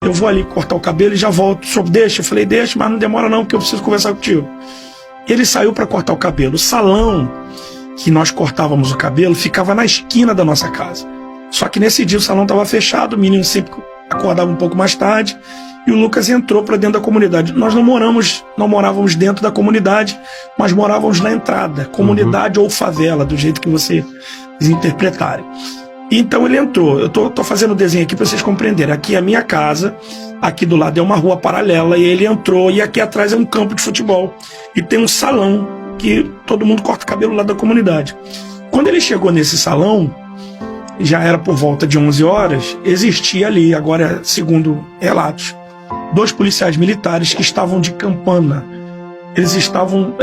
eu vou ali cortar o cabelo e já volto. O senhor deixa? Eu falei, deixa, mas não demora não, porque eu preciso conversar contigo. Ele saiu para cortar o cabelo. O salão que nós cortávamos o cabelo ficava na esquina da nossa casa. Só que nesse dia o salão estava fechado, o menino sempre acordava um pouco mais tarde, e o Lucas entrou para dentro da comunidade. Nós não morávamos dentro da comunidade, mas morávamos na entrada, comunidade ou favela, do jeito que vocês interpretarem. Então ele entrou. Eu tô fazendo o desenho aqui para vocês compreenderem. Aqui é a minha casa, aqui do lado é uma rua paralela, e ele entrou, e aqui atrás é um campo de futebol. E tem um salão que todo mundo corta cabelo lá da comunidade. Quando ele chegou nesse salão, já era por volta de 11 horas, existia ali, agora segundo relatos, 2 policiais militares que estavam de campana. Eles estavam,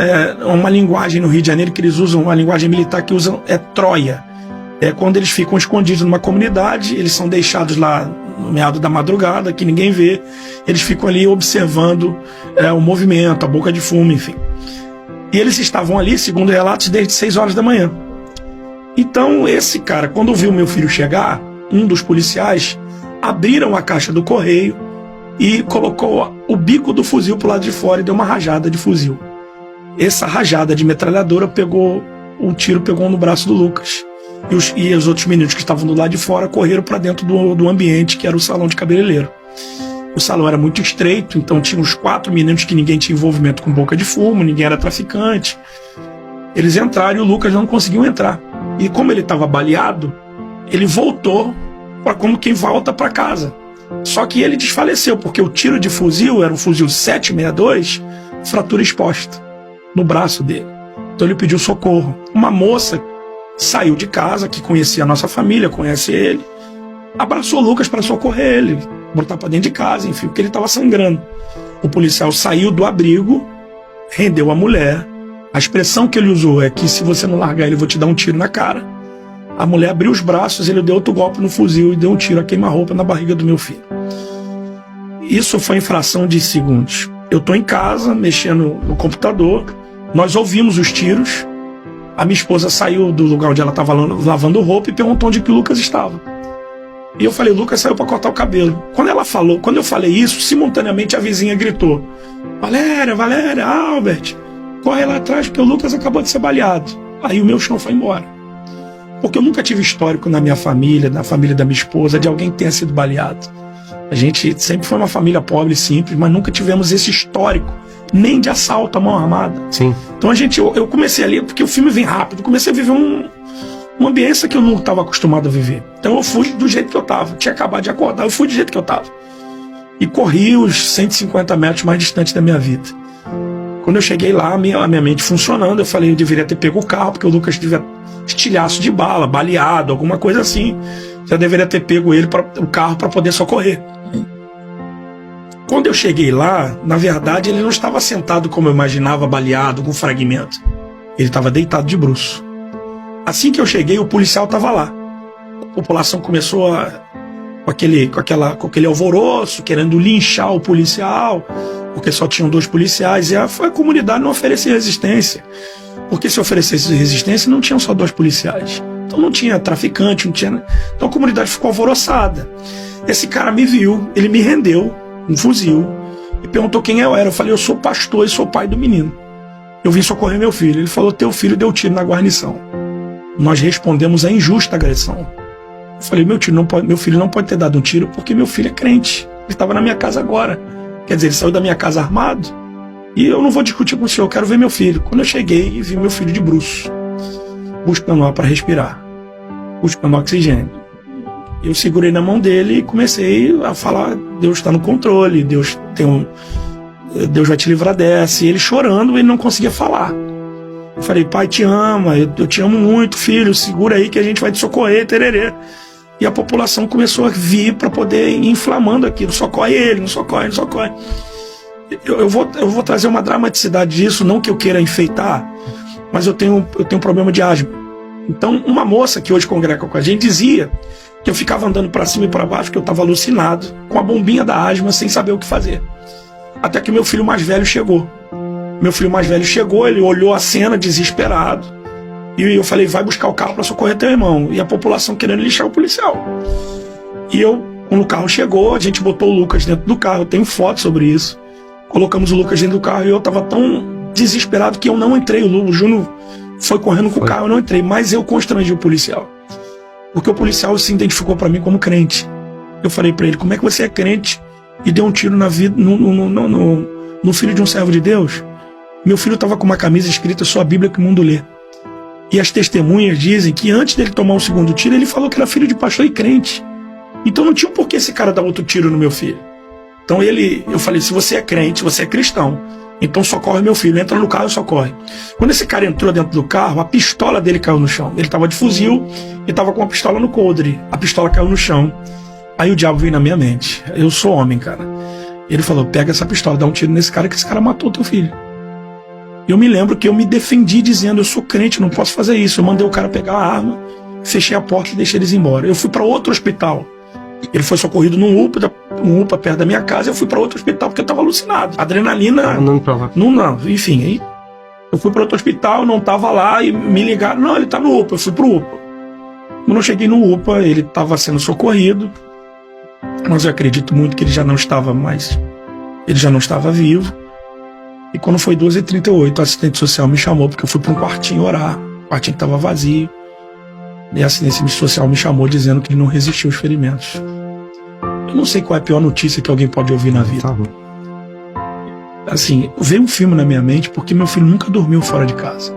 uma linguagem no Rio de Janeiro que eles usam, uma linguagem militar que usam, é Troia. É quando eles ficam escondidos numa comunidade, eles são deixados lá no meado da madrugada, que ninguém vê, eles ficam ali observando o movimento, a boca de fumo, enfim. E eles estavam ali, segundo relatos, desde 6 horas da manhã. Então esse cara, quando viu meu filho chegar, um dos policiais, abriram a caixa do correio e colocou o bico do fuzil pro lado de fora e deu uma rajada de fuzil. Essa rajada de metralhadora um tiro pegou no braço do Lucas. E os outros meninos que estavam do lado de fora correram para dentro do ambiente, que era o salão de cabeleireiro. O salão era muito estreito, então tinha uns 4 meninos que ninguém tinha envolvimento com boca de fumo, ninguém era traficante. Eles entraram e o Lucas não conseguiu entrar. E como ele estava baleado, ele voltou como quem volta para casa. Só que ele desfaleceu, porque o tiro de fuzil era um fuzil 762, fratura exposta no braço dele. Então ele pediu socorro. Uma moça saiu de casa, que conhecia a nossa família, conhece ele, abraçou o Lucas para socorrer ele, botar para dentro de casa, enfim, porque ele estava sangrando. O policial saiu do abrigo, rendeu a mulher. A expressão que ele usou é que se você não largar ele, eu vou te dar um tiro na cara. A mulher abriu os braços, ele deu outro golpe no fuzil e deu um tiro a queima-roupa na barriga do meu filho. Isso foi em fração de segundos. Eu estou em casa, mexendo no computador, nós ouvimos os tiros. A minha esposa saiu do lugar onde ela estava lavando roupa e perguntou onde que o Lucas estava. E eu falei, o Lucas saiu para cortar o cabelo. Quando eu falei isso, simultaneamente a vizinha gritou, Valéria, Albert, corre lá atrás porque o Lucas acabou de ser baleado. Aí o meu chão foi embora. Porque eu nunca tive histórico na minha família, na família da minha esposa, de alguém que tenha sido baleado. A gente sempre foi uma família pobre e simples, mas nunca tivemos esse histórico, nem de assalto à mão armada. Sim. Então eu comecei ali, porque o filme vem rápido, comecei a viver uma ambiência que eu não estava acostumado a viver. Então eu fui do jeito que eu estava. Tinha acabado de acordar, eu fui do jeito que eu estava. E corri os 150 metros mais distantes da minha vida. Quando eu cheguei lá, a minha mente funcionando, eu falei, eu deveria ter pego o carro, porque o Lucas tivesse estilhaço de bala, baleado, alguma coisa assim. Já deveria ter pego o carro para poder socorrer. Quando eu cheguei lá, na verdade, ele não estava sentado como eu imaginava, baleado, com fragmento. Ele estava deitado de bruço. Assim que eu cheguei, o policial estava lá. A população começou com aquele alvoroço, querendo linchar o policial, porque só tinham 2 policiais, e a comunidade não oferecia resistência. Porque se oferecesse resistência, não tinham só 2 policiais. Então não tinha traficante, não tinha... Então a comunidade ficou alvoroçada. Esse cara me viu, ele me rendeu um fuzil e perguntou quem eu era. Eu falei, eu sou pastor e sou pai do menino. Eu vim socorrer meu filho. Ele falou, teu filho deu tiro na guarnição. Nós respondemos a injusta agressão. Eu falei, meu filho não pode ter dado um tiro porque meu filho é crente. Ele estava na minha casa agora. Quer dizer, ele saiu da minha casa armado. E eu não vou discutir com o senhor, eu quero ver meu filho. Quando eu cheguei, vi meu filho de bruço, buscando ar para respirar, buscando oxigênio. Eu segurei na mão dele e comecei a falar, Deus está no controle, Deus vai te livrar dessa. E ele chorando, ele não conseguia falar. Eu falei, pai te ama, eu te amo muito, filho, segura aí que a gente vai te socorrer, tererê. E a população começou a vir para poder ir inflamando aquilo, socorre ele, não socorre, não socorre. Eu vou trazer uma dramaticidade disso, não que eu queira enfeitar, mas eu tenho um problema de asma. Então, uma moça que hoje congrega com a gente dizia que eu ficava andando para cima e para baixo, que eu estava alucinado, com a bombinha da asma, sem saber o que fazer. Até que meu filho mais velho chegou. Ele olhou a cena desesperado, e eu falei, vai buscar o carro para socorrer teu irmão. E a população querendo lixar o policial. E Quando o carro chegou, a gente botou o Lucas dentro do carro. Eu tenho foto sobre isso. Colocamos o Lucas dentro do carro e eu tava tão desesperado que eu não entrei. O Júnior foi correndo com o carro, eu não entrei. Mas eu constrangi o policial. Porque o policial se identificou para mim como crente. Eu falei para ele, como é que você é crente e deu um tiro na vida, no filho de um servo de Deus? Meu filho estava com uma camisa escrita, só a Bíblia que o mundo lê. E as testemunhas dizem que antes dele tomar o segundo tiro, ele falou que era filho de pastor e crente. Então não tinha por que esse cara dar outro tiro no meu filho. Então eu falei, se você é crente, você é cristão, então socorre meu filho, entra no carro e socorre. Quando esse cara entrou dentro do carro, a pistola dele caiu no chão. Ele estava de fuzil e estava com a pistola no coldre. A pistola caiu no chão. Aí o diabo veio na minha mente. Eu sou homem, cara. Ele falou, pega essa pistola, dá um tiro nesse cara que esse cara matou teu filho. Eu me lembro que eu me defendi dizendo, eu sou crente, não posso fazer isso. Eu mandei o cara pegar a arma, fechei a porta e deixei eles embora. Eu fui para outro hospital. Ele foi socorrido num UPA perto da minha casa. Eu fui para outro hospital porque eu estava alucinado. Adrenalina. Não. Enfim, aí eu fui para outro hospital, não estava lá e me ligaram. Não, ele está no UPA. Eu fui para o UPA. Quando eu cheguei no UPA, ele estava sendo socorrido. Mas eu acredito muito que ele já não estava mais. Ele já não estava vivo. E quando foi 12h38, o assistente social me chamou porque eu fui para um quartinho orar. O quartinho estava vazio. E a assistente social me chamou dizendo que ele não resistiu aos ferimentos. Eu não sei qual é a pior notícia que alguém pode ouvir na vida. Assim, veio um filme na minha mente porque meu filho nunca dormiu fora de casa.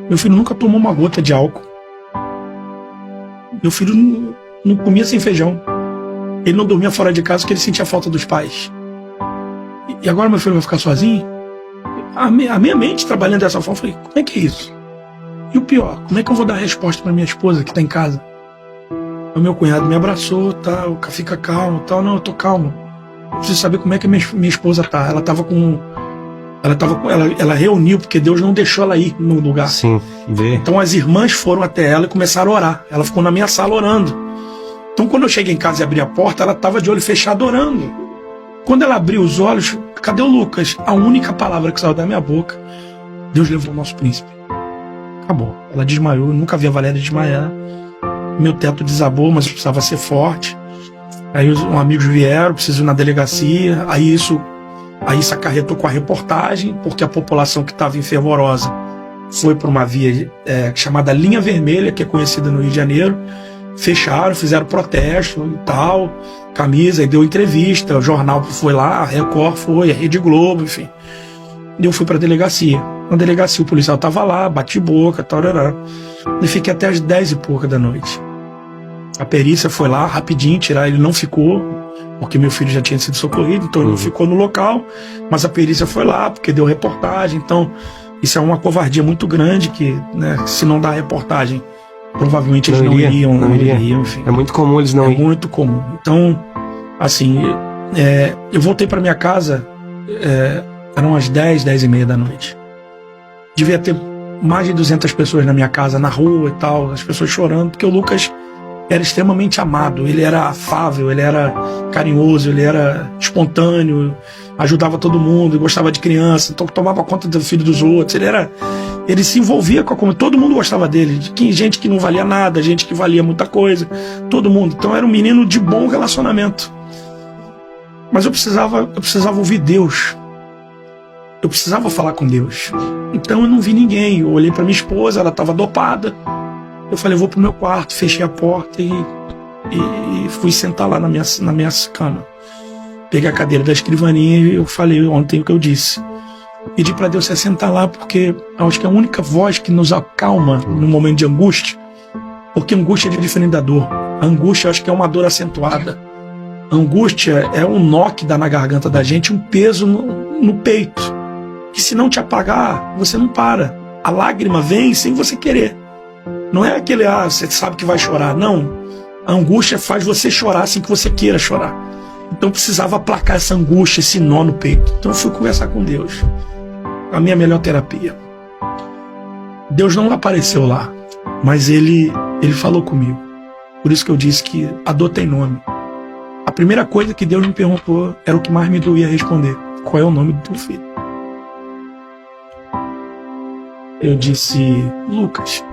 Meu filho nunca tomou uma gota de álcool. Meu filho não comia sem feijão. Ele não dormia fora de casa porque ele sentia falta dos pais. E agora meu filho vai ficar sozinho? A minha mente trabalhando dessa forma, eu falei, como é que é isso? E o pior, como é que eu vou dar resposta para minha esposa que está em casa? O meu cunhado me abraçou, tal, fica calmo, tal. Não, eu tô calmo. Eu preciso saber como é que minha esposa tá. Ela reuniu, porque Deus não deixou ela ir no lugar. Sim, vê. Então as irmãs foram até ela e começaram a orar. Ela ficou na minha sala orando. Então quando eu cheguei em casa e abri a porta, ela estava de olho fechado orando. Quando ela abriu os olhos, cadê o Lucas? A única palavra que saiu da minha boca, Deus levou o nosso príncipe. Acabou. Ela desmaiou, eu nunca vi a Valéria desmaiar. Meu teto desabou, mas eu precisava ser forte. Aí os amigos vieram, preciso ir na delegacia. Aí isso acarretou com a reportagem, porque a população que estava fervorosa foi para uma via chamada Linha Vermelha, que é conhecida no Rio de Janeiro. Fecharam, fizeram protesto e tal, camisa, e deu entrevista, o jornal foi lá, a Record foi, a Rede Globo, enfim. E eu fui para a delegacia. Na delegacia o policial estava lá, bati boca, tal, e fiquei até as 10 e pouca da noite. A perícia foi lá rapidinho tirar, ele não ficou, porque meu filho já tinha sido socorrido, então ele não ficou no local, mas a perícia foi lá, porque deu reportagem, então isso é uma covardia muito grande, que, né, se não dá reportagem, provavelmente eles não iriam, enfim. É muito comum eles não irem. É muito comum. Então, assim, eu voltei para minha casa, eram as 10h30 da noite. Devia ter mais de 200 pessoas na minha casa, na rua e tal, as pessoas chorando, porque o Lucas era extremamente amado, ele era afável, ele era carinhoso, ele era espontâneo, ajudava todo mundo, gostava de criança, então tomava conta do filho dos outros, ele se envolvia com a comunidade, todo mundo gostava dele, gente que não valia nada, gente que valia muita coisa, todo mundo. Então era um menino de bom relacionamento. Mas eu precisava ouvir Deus. Eu precisava falar com Deus. Então eu não vi ninguém. Eu olhei para minha esposa, ela estava dopada. Eu falei, eu vou pro meu quarto, fechei a porta e fui sentar lá na minha cama. Peguei a cadeira da escrivaninha e eu falei ontem o que eu disse. Pedi para Deus se assentar lá, porque acho que é a única voz que nos acalma no momento de angústia, porque angústia é diferente da dor. A angústia, acho que é uma dor acentuada. A angústia é um nó que dá na garganta da gente, um peso no peito, que se não te apagar, você não para. A lágrima vem sem você querer. Não é aquele, você sabe que vai chorar. Não. A angústia faz você chorar sem que você queira chorar. Então eu precisava aplacar essa angústia, esse nó no peito. Então eu fui conversar com Deus. A minha melhor terapia. Deus não apareceu lá, mas ele falou comigo. Por isso que eu disse que a dor tem nome. A primeira coisa que Deus me perguntou era o que mais me doía responder. Qual é o nome do teu filho? Eu disse, Lucas.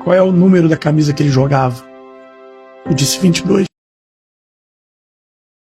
Qual é o número da camisa que ele jogava? Eu disse 22.